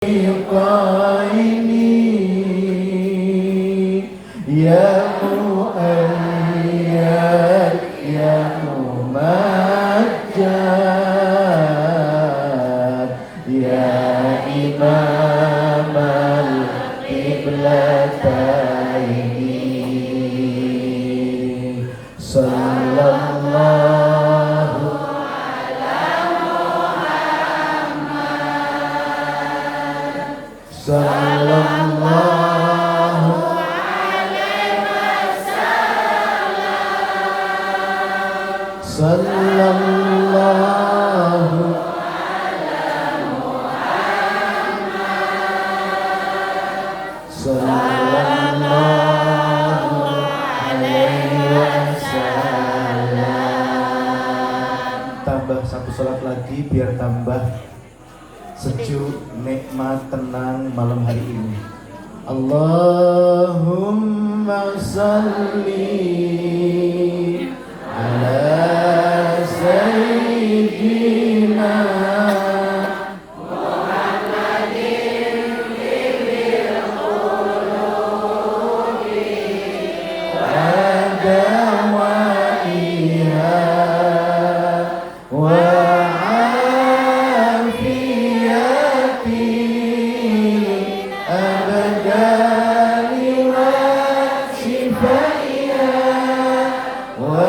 Ya Mu'ayyad Ya Mumajjad Ya Imam al-Qiblataini Sallallahu ala Muhammad Sallallahu Sallallahu ala Muhammad Sallallahu alaihi wasallam. Tambah satu salat lagi biar tambah sejuk, nikmat, tenang malam hari ini. Allahumma salli ala sayyidina Muhammadin bil qulubi wa dawaiha wa afiyati abdani wa shifaiha wa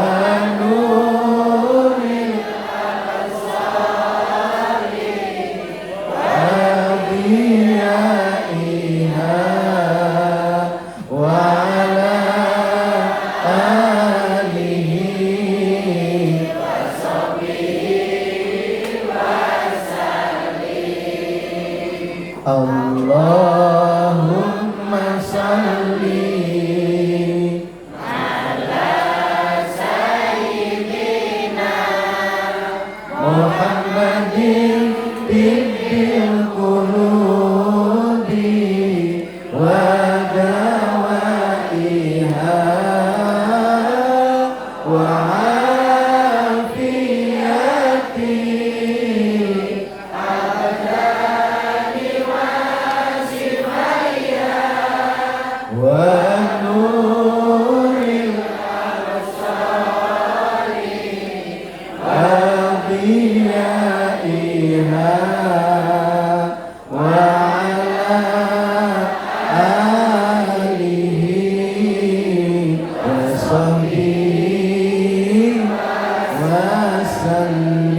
Allahumma salli ala sayyidina Muhammadin bil qulubi wa dawaiha wa afiyati wa nuril absari adiyaiha wa ala alihi wa sahbihi wa sallim.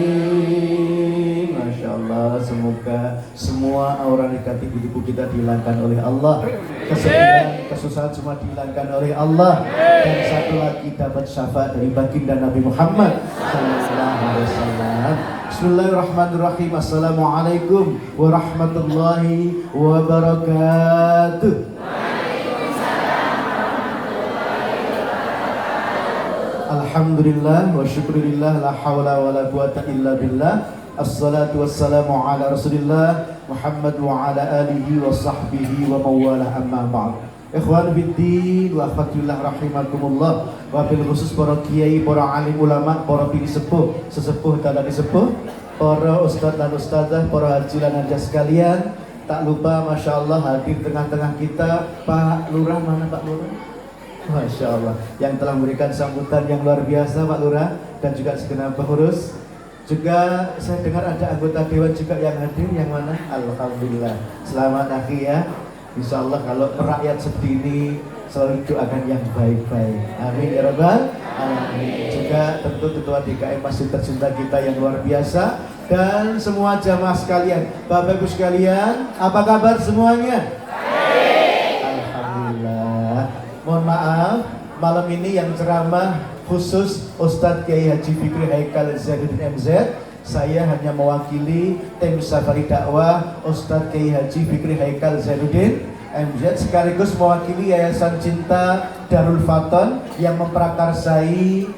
Masya Allah, semoga semua aura negatif di tubuh kita dihilangkan oleh Allah, kesedihan, kesusahan semua dihilangkan oleh Allah, dan satu lagi dapat syafaat dari baginda Nabi Muhammad sallallahu alaihi wasallam. Bismillahirrahmanirrahim. Assalamualaikum warahmatullahi wabarakatuh. Alhamdulillah wa syukurillah, la hawla wa la quwata illa billah. Assalatu wassalamu ala rasulillah Muhammad wa ala alihi wa sahbihi wa mawalah, amma ba'd. Ikhwan fiddin wa akhwatillah rahimakumullah. Wa bil khusus para kiai, para alim ulama, para bini sepuh, sesepuh dan disepuh, para ustadz dan ustadzah, para haji dan hajah sekalian. Tak lupa Masya Allah hadir tengah-tengah kita Pak Lurah. Mana Pak Lurah? Masya Allah, yang telah memberikan sambutan yang luar biasa Pak Lurah, dan juga segenap pengurus. Juga saya dengar ada anggota dewan juga yang hadir. Yang mana? Alhamdulillah. Selamat akhi ya. Insya Allah kalau rakyat seperti ini selalu doakan yang baik-baik. Amin ya rabbal alamin. Juga tentu ketua DKM masjid tercinta kita yang luar biasa, dan semua jamaah sekalian, Bapak Ibu sekalian, apa kabar semuanya? Baik. Alhamdulillah. Mohon maaf, malam ini yang ceramah khusus Ustadz Kiai Haji Fikri Haikal Zainuddin MZ. Saya hanya mewakili tim Safari Dakwah Ustadz Kiai Haji Fikri Haikal Zainuddin MZ, sekaligus mewakili Yayasan Cinta Darul Faton yang memprakarsai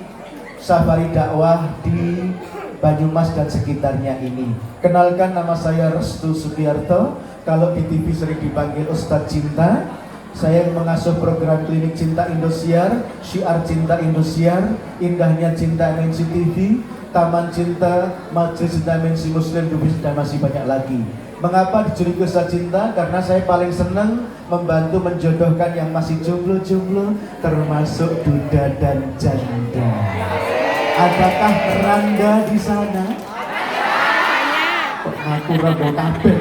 Safari Dakwah di Banyumas dan sekitarnya ini. Kenalkan, nama saya Restu Sugiarto. Kalau di TV sering dipanggil Ustadz Cinta. Saya mengasuh program Klinik Cinta Indosiar, Syiar Cinta Indosiar, Indahnya Cinta MNC TV, Taman Cinta, Majelis Cinta MNC Muslim, dan masih banyak lagi. Mengapa dijuluki Ustaz Cinta? Karena saya paling senang membantu menjodohkan yang masih jomblo-jomblo, termasuk duda dan janda. Adakah randa di sana? Kok ngaku randa kabeh?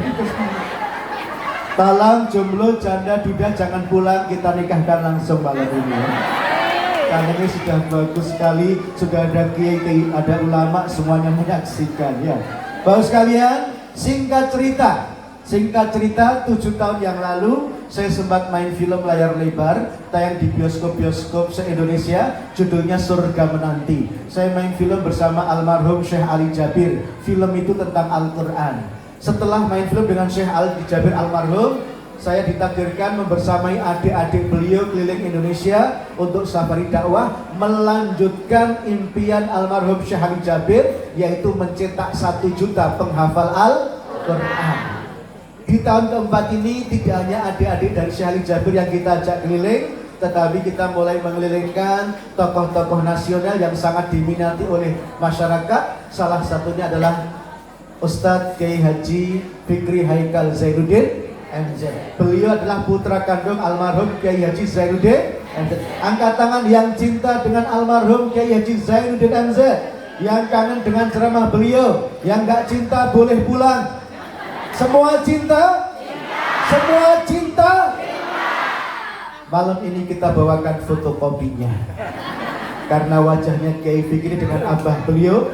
Tolong jomblo, janda, duda jangan pulang, kita nikahkan langsung malam ini. Karena ini sudah bagus sekali, sudah ada kiai, ada ulama, semuanya menyaksikan ya. Bapak sekalian, singkat cerita, 7 tahun yang lalu saya sempat main film layar lebar tayang di bioskop-bioskop se-Indonesia, judulnya Surga Menanti. Saya main film bersama almarhum Syekh Ali Jabir. Film itu tentang Al-Quran. Setelah main film dengan Syekh Ali Jabir almarhum, saya ditakdirkan membersamai adik-adik beliau keliling Indonesia untuk safari dakwah, melanjutkan impian almarhum Syekh Ali Jabir, yaitu mencetak 1 juta penghafal Al-Quran. Di tahun keempat ini tidak hanya adik-adik dari Syekh Ali Jabir yang kita ajak keliling, tetapi kita mulai mengelilingkan tokoh-tokoh nasional yang sangat diminati oleh masyarakat. Salah satunya adalah Ustadz Kiai Haji Fikri Haikal Zainuddin MZ. Beliau adalah putra kandung almarhum Kiai Haji Zainuddin MZ. Angkat tangan yang cinta dengan almarhum Kiai Haji Zainuddin MZ, yang kangen dengan ceramah beliau, yang gak cinta boleh pulang. Semua cinta? Semua cinta? Malam ini kita bawakan fotokopinya, karena wajahnya Kiai Fikri dengan abah beliau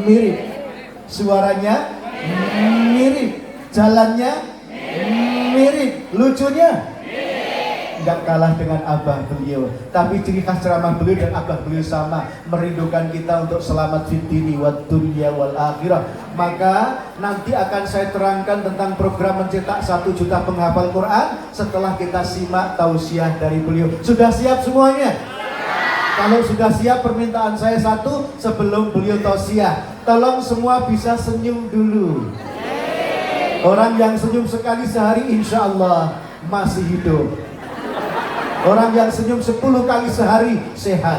mirip, suaranya mirip, jalannya mirip, lucunya nggak kalah dengan abah beliau. Tapi ciri khas ceramah beliau dan abah beliau sama, merindukan kita untuk selamat fid dini wad dunya wal akhirah. Maka nanti akan saya terangkan tentang program mencetak 1 juta penghafal Quran setelah kita simak tausiah dari beliau. Sudah siap semuanya? Kalau sudah siap, permintaan saya satu, sebelum beliau tausiah, tolong semua bisa senyum dulu. Orang yang senyum sekali sehari insya Allah masih hidup. Orang yang senyum 10 kali sehari sehat.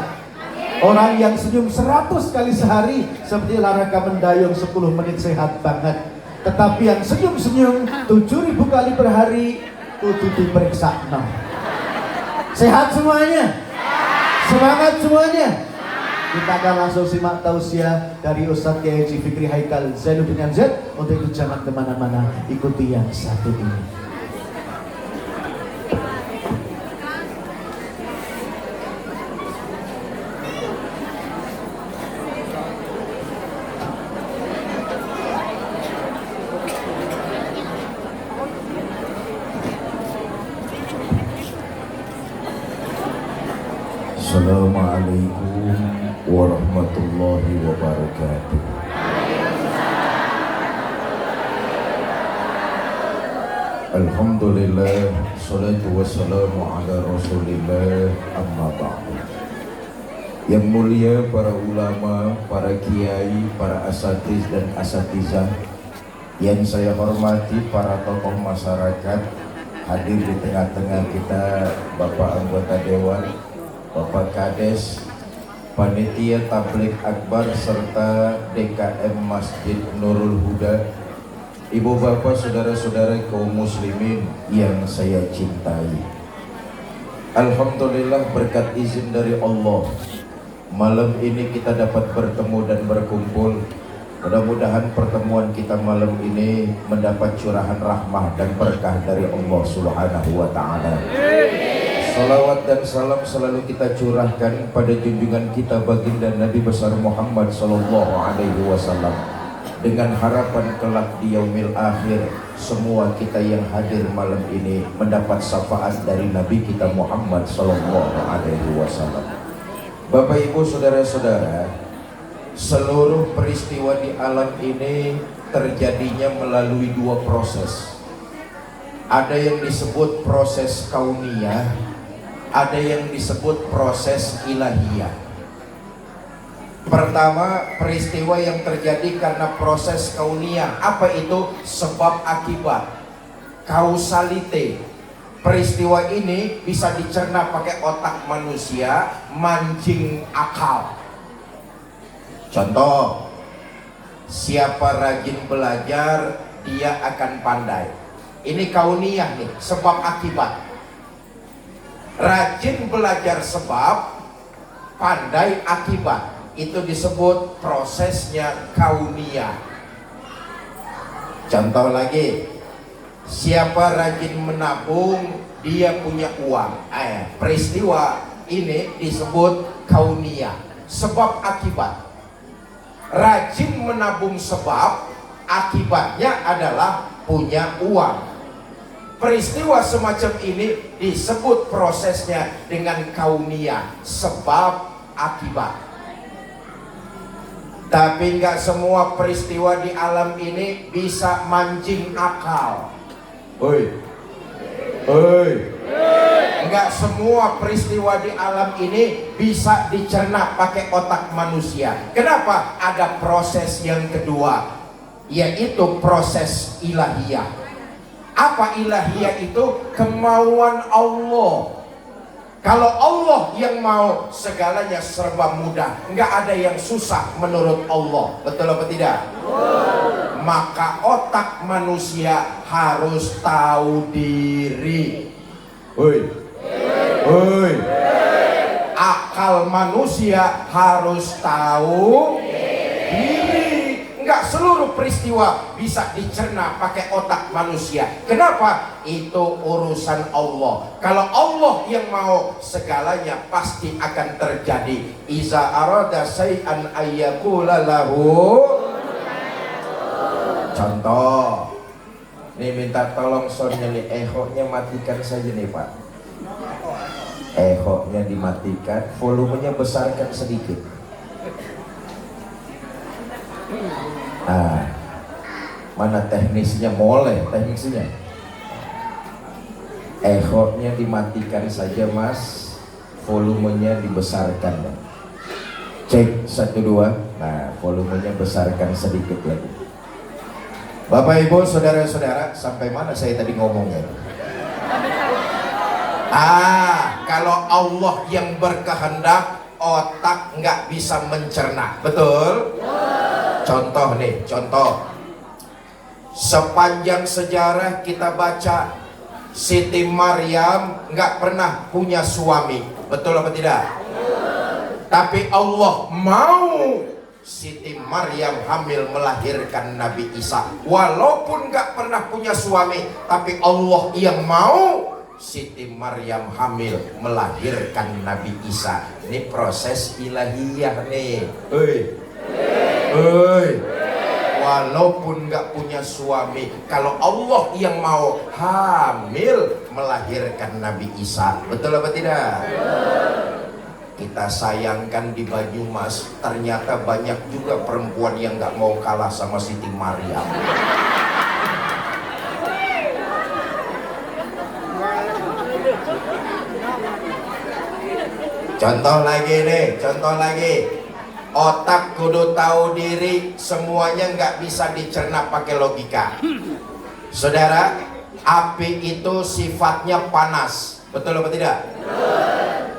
Orang yang senyum 100 kali sehari seperti olahraga mendayung 10 menit sehat banget. Tetapi yang senyum-senyum 7.000 kali per hari kudu diperiksa. Nah. Sehat semuanya? Semangat semuanya? Kita akan langsung simak tausiah dari Ustadz Kiai Haji Fikri Haikal Zainuddin MZ. Untuk itu jangan kemana-mana, ikuti yang satu ini. Assalamualaikum warahmatullahi wabarakatuh. Alhamdulillah, salatu wassalamu ala rasulillah, amma ba'du. Yang mulia para ulama, para kiai, para asatiz dan asatizah, yang saya hormati para tokoh masyarakat, hadir di tengah-tengah kita Bapak anggota Dewan, Bapak Kades, Panitia Tabligh Akbar serta DKM Masjid Nurul Huda, Ibu bapak saudara-saudara kaum muslimin yang saya cintai. Alhamdulillah berkat izin dari Allah, malam ini kita dapat bertemu dan berkumpul. Mudah-mudahan pertemuan kita malam ini mendapat curahan rahmah dan berkah dari Allah Subhanahu wa ta'ala. Salawat dan salam selalu kita curahkan pada junjungan kita baginda Nabi besar Muhammad sallallahu alaihi wasallam, dengan harapan kelak di yaumil akhir semua kita yang hadir malam ini mendapat syafaat dari Nabi kita Muhammad sallallahu alaihi wasallam. Bapak Ibu saudara-saudara, seluruh peristiwa di alam ini terjadinya melalui 2 proses. Ada yang disebut proses kauniyah, ada yang disebut proses ilahiyah. Pertama, peristiwa yang terjadi karena proses kauniyah. Apa itu? Sebab akibat, kausalite. Peristiwa ini bisa dicerna pakai otak manusia, mancing akal. Contoh, siapa rajin belajar dia akan pandai. Ini kauniyah nih, sebab akibat. Rajin belajar sebab, pandai akibat. Itu disebut prosesnya kauniyah. Contoh lagi, siapa rajin menabung, dia punya uang. Peristiwa ini disebut kauniyah, sebab akibat. Rajin menabung sebab, akibatnya adalah punya uang. Peristiwa semacam ini disebut prosesnya dengan kauniyah, sebab akibat. Tapi nggak semua peristiwa di alam ini bisa mancing akal. Nggak semua peristiwa di alam ini bisa dicerna pakai otak manusia. Kenapa? Ada proses yang kedua, yaitu proses ilahiyah. Apa ilahiyah itu? Kemauan Allah. Kalau Allah yang mau, segalanya serba mudah. Nggak ada yang susah menurut Allah. Betul apa tidak? Maka otak manusia harus tahu diri. Akal manusia harus tahu diri. Enggak seluruh peristiwa bisa dicerna pakai otak manusia. Kenapa? Itu urusan Allah. Kalau Allah yang mau, segalanya pasti akan terjadi. Iza arada syai'an ayyakula lahu. Contoh, nih minta tolong soundnya nih, ehoknya matikan saja nih Pak. Ehoknya dimatikan, volumenya besarkan sedikit. Mana teknisnya? Boleh teknisnya. Ehoknya dimatikan saja Mas, volumenya dibesarkan. Cek 1 2. Nah, volumenya besarkan sedikit lagi. Bapak Ibu, saudara-saudara, sampai mana saya tadi ngomongnya? Kalau Allah yang berkehendak, otak nggak bisa mencerna. Betul? Contoh nih, contoh. Sepanjang sejarah kita baca, Siti Maryam nggak pernah punya suami. Betul apa tidak? Tapi Allah mau Siti Maryam hamil melahirkan Nabi Isa. Walaupun nggak pernah punya suami, tapi Allah yang mau Siti Maryam hamil melahirkan Nabi Isa. Ini proses ilahiyah nih. Walaupun nggak punya suami, kalau Allah yang mau hamil melahirkan Nabi Isa. Betul apa tidak? Kita sayangkan di Banyumas, ternyata banyak juga perempuan yang nggak mau kalah sama Siti Maryam. Contoh lagi nih, contoh lagi. Otak kudu tahu diri, semuanya nggak bisa dicerna pakai logika. Saudara, api itu sifatnya panas, betul apa tidak?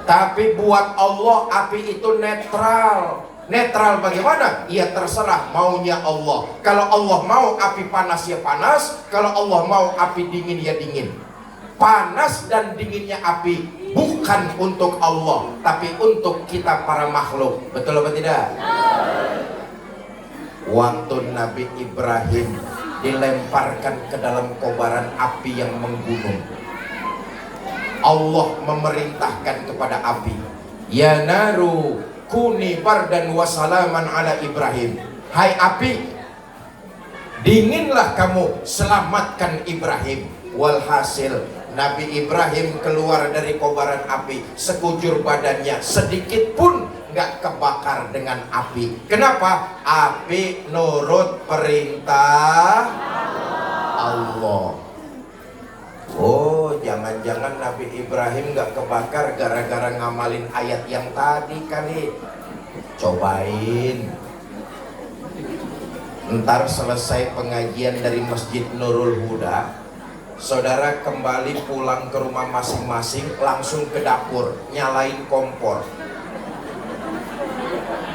Tapi buat Allah api itu netral. Netral bagaimana? Ya terserah maunya Allah. Kalau Allah mau api panas ya panas, kalau Allah mau api dingin ya dingin. Panas dan dinginnya api bukan untuk Allah, tapi untuk kita para makhluk. Betul apa tidak? Waktu Nabi Ibrahim dilemparkan ke dalam kobaran api yang menggunung, Allah memerintahkan kepada api, ya naru kuni bardan wa salaman ala Ibrahim. Hai api, dinginlah kamu, selamatkan Ibrahim. Walhasil Nabi Ibrahim keluar dari kobaran api, sekujur badannya sedikit pun nggak kebakar dengan api. Kenapa? Api nurut perintah Allah. Oh, jangan-jangan Nabi Ibrahim nggak kebakar gara-gara ngamalin ayat yang tadi kali. Cobain. Ntar selesai pengajian dari Masjid Nurul Huda, saudara kembali pulang ke rumah masing-masing, langsung ke dapur, nyalain kompor.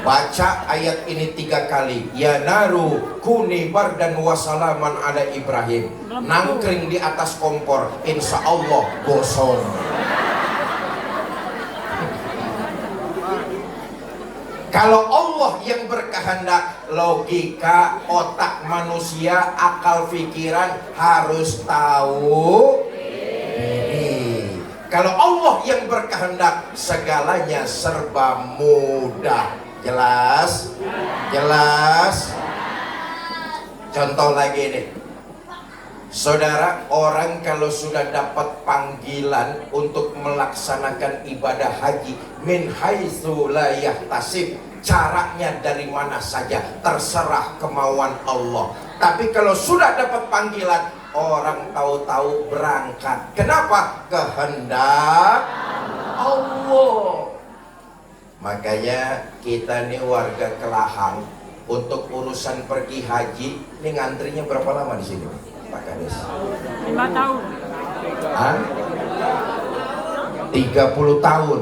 Baca ayat ini 3 kali. Ya naru kuni bardan wasalaman ala Ibrahim. Nangkring di atas kompor, insya Allah gosong. Kalau Allah yang berkehendak, logika otak manusia, akal pikiran harus tahu ini. Kalau Allah yang berkehendak, segalanya serba mudah. Jelas? Jelas? Contoh lagi nih. Saudara, orang kalau sudah dapat panggilan untuk melaksanakan ibadah haji min haitsu la yahtasib, caranya dari mana saja terserah kemauan Allah. Tapi kalau sudah dapat panggilan, orang tahu-tahu berangkat. Kenapa? Kehendak Allah. Makanya kita nih warga Kelahang, untuk urusan pergi haji, ini ngantrinya berapa lama di sini, Pak Kades? 5 tahun. Hah? 30 tahun.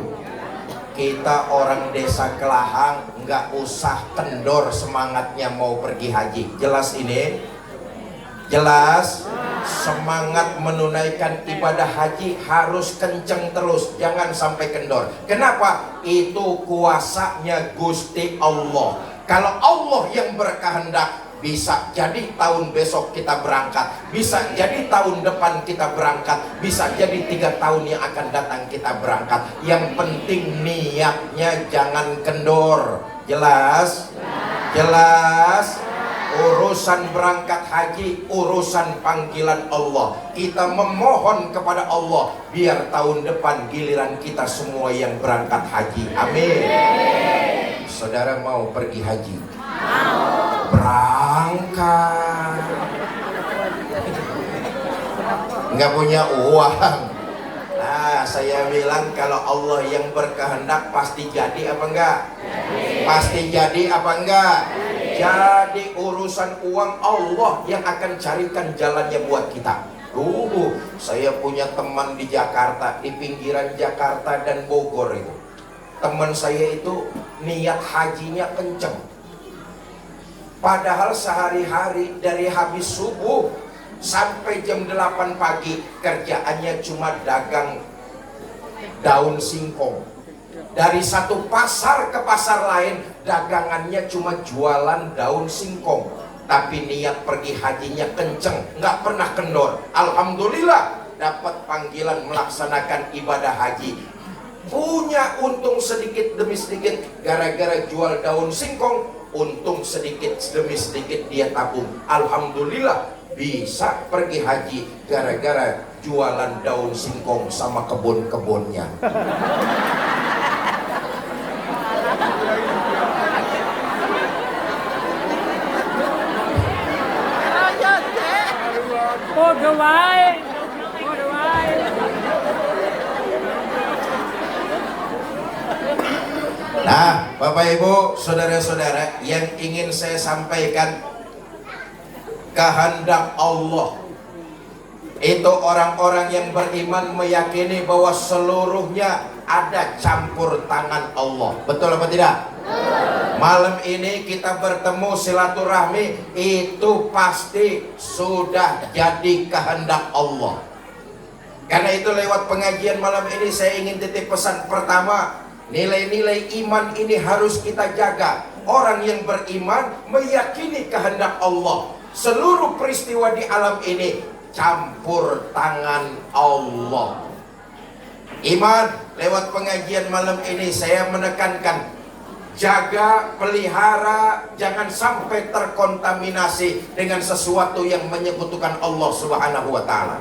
Kita orang desa Kelahang nggak usah kendor semangatnya mau pergi haji. Jelas ini? Jelas? Semangat menunaikan ibadah haji harus kenceng terus, jangan sampai kendor. Kenapa? Itu kuasanya Gusti Allah. Kalau Allah yang berkehendak, bisa jadi tahun besok kita berangkat, bisa jadi tahun depan kita berangkat, bisa jadi 3 tahun yang akan datang kita berangkat. Yang penting niatnya jangan kendor. Jelas? Jelas? Urusan berangkat haji, urusan panggilan Allah. Kita memohon kepada Allah biar tahun depan giliran kita semua yang berangkat haji. Amin. Saudara mau pergi haji? Mau. Berangkat. Nggak punya uang. Nah, saya bilang kalau Allah yang berkehendak pasti jadi apa enggak? Pasti jadi apa enggak? Jadi urusan uang Allah yang akan carikan jalannya buat kita. Saya punya teman di Jakarta, di pinggiran Jakarta dan Bogor itu. Teman saya itu niat hajinya kenceng. Padahal sehari-hari dari habis subuh sampai jam 8 pagi kerjaannya cuma dagang daun singkong. Dari satu pasar ke pasar lain dagangannya cuma jualan daun singkong. Tapi niat pergi hajinya kenceng, nggak pernah kendor. Alhamdulillah dapat panggilan melaksanakan ibadah haji. Punya untung sedikit demi sedikit gara-gara jual daun singkong. Untung sedikit demi sedikit dia tabung. Alhamdulillah bisa pergi haji gara-gara jualan daun singkong sama kebun-kebunnya. Bodoh wae. Bodoh wae. Nah, Bapak Ibu, saudara-saudara, yang ingin saya sampaikan, kehendak Allah itu orang-orang yang beriman meyakini bahwa seluruhnya ada campur tangan Allah. Betul apa tidak? Malam ini kita bertemu silaturahmi, itu pasti sudah jadi kehendak Allah. Karena itu lewat pengajian malam ini saya ingin titip pesan pertama, nilai-nilai iman ini harus kita jaga. Orang yang beriman meyakini kehendak Allah. Seluruh peristiwa di alam ini campur tangan Allah. Iman, lewat pengajian malam ini saya menekankan, jaga, pelihara, jangan sampai terkontaminasi dengan sesuatu yang menyekutukan Allah Subhanahu wa Ta'ala.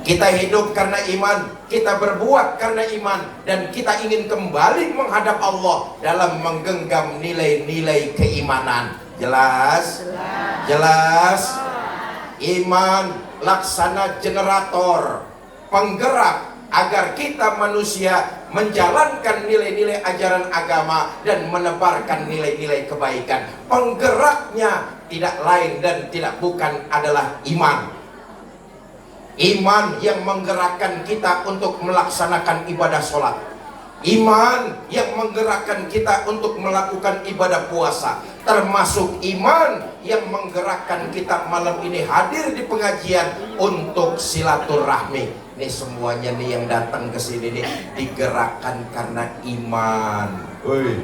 Kita hidup karena iman, kita berbuat karena iman, dan kita ingin kembali menghadap Allah dalam menggenggam nilai-nilai keimanan. Jelas? Jelas? Iman laksana generator, penggerak agar kita manusia menjalankan nilai-nilai ajaran agama dan menebarkan nilai-nilai kebaikan. Penggeraknya tidak lain dan tidak bukan adalah iman. Iman yang menggerakkan kita untuk melaksanakan ibadah sholat. Iman yang menggerakkan kita untuk melakukan ibadah puasa, termasuk iman yang menggerakkan kita malam ini hadir di pengajian untuk silaturahmi. Ini semuanya nih yang datang ke sini nih digerakkan karena iman. Woi.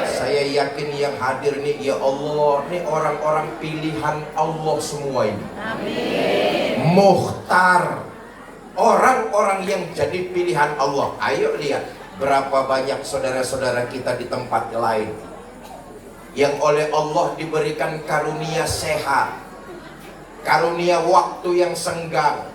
Saya yakin yang hadir nih, ya Allah, nih orang-orang pilihan Allah semua ini. Amin. Mukhtar, orang-orang yang jadi pilihan Allah. Ayo lihat berapa banyak saudara-saudara kita di tempat lain yang oleh Allah diberikan karunia sehat, karunia waktu yang senggang,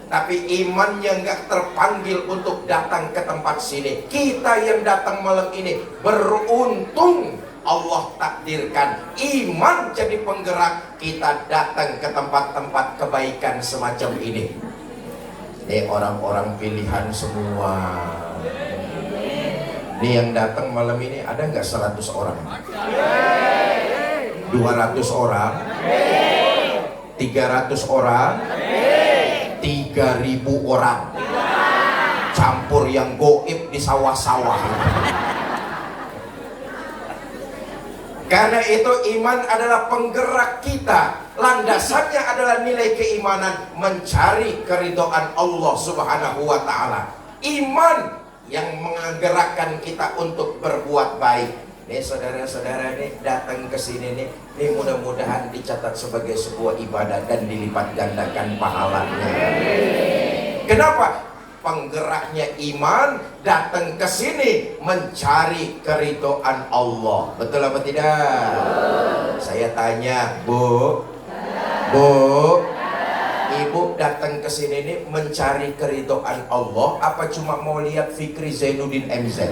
tapi imannya nggak terpanggil untuk datang ke tempat sini. Kita yang datang malam ini beruntung, Allah takdirkan iman jadi penggerak kita datang ke tempat-tempat kebaikan semacam ini. Ini orang-orang pilihan semua. Ini yang datang malam ini ada nggak 100 orang? 200 orang? 300 orang? 3.000 orang? Campur yang goib di sawah-sawah. Karena itu iman adalah penggerak kita. Landasannya adalah nilai keimanan, mencari keridhaan Allah Subhanahu wa Ta'ala. Iman yang menggerakkan kita untuk berbuat baik. Nih saudara-saudara nih datang ke sini nih, mudah-mudahan dicatat sebagai sebuah ibadah dan dilipat gandakan pahalanya. Kenapa? Penggeraknya iman datang ke sini mencari keridhaan Allah. Betul apa tidak? Saya tanya, Bu, Ibu datang ke sini nih mencari keridhaan Allah apa cuma mau lihat Fikri Zainuddin MZ?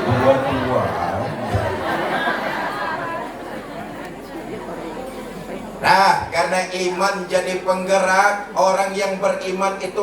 Dua-dua. Nah, karena iman jadi penggerak, orang yang beriman itu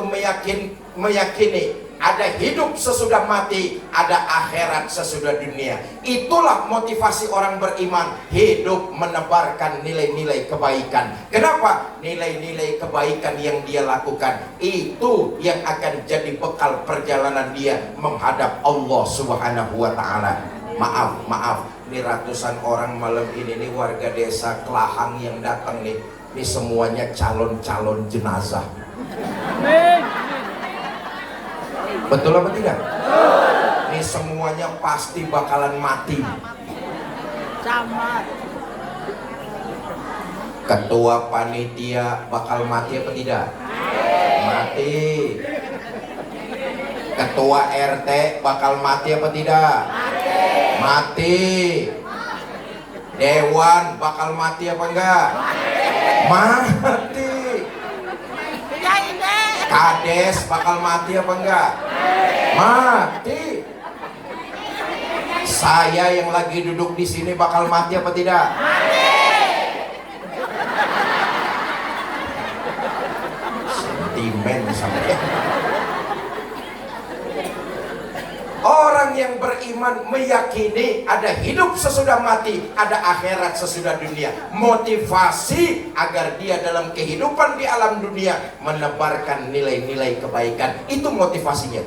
meyakini ada hidup sesudah mati, ada akhirat sesudah dunia. Itulah motivasi orang beriman, hidup menebarkan nilai-nilai kebaikan. Kenapa? Nilai-nilai kebaikan yang dia lakukan itu yang akan jadi bekal perjalanan dia menghadap Allah Subhanahu wa Ta'ala. Maaf, ini ratusan orang malam ini nih warga desa Kelahang yang datang nih, ini semuanya calon-calon jenazah. Amin. Betul apa tidak? Ini semuanya pasti bakalan mati. Sama. Ketua panitia bakal mati apa tidak? Mati. Ketua RT bakal mati apa tidak? Mati. Dewan bakal mati apa enggak? Mati. Kades bakal mati apa enggak? Mati. Saya yang lagi duduk di sini bakal mati apa tidak? Sentimen sampai. Orang yang beriman meyakini ada hidup sesudah mati, ada akhirat sesudah dunia. Motivasi agar dia dalam kehidupan di alam dunia menebarkan nilai-nilai kebaikan. Itu motivasinya.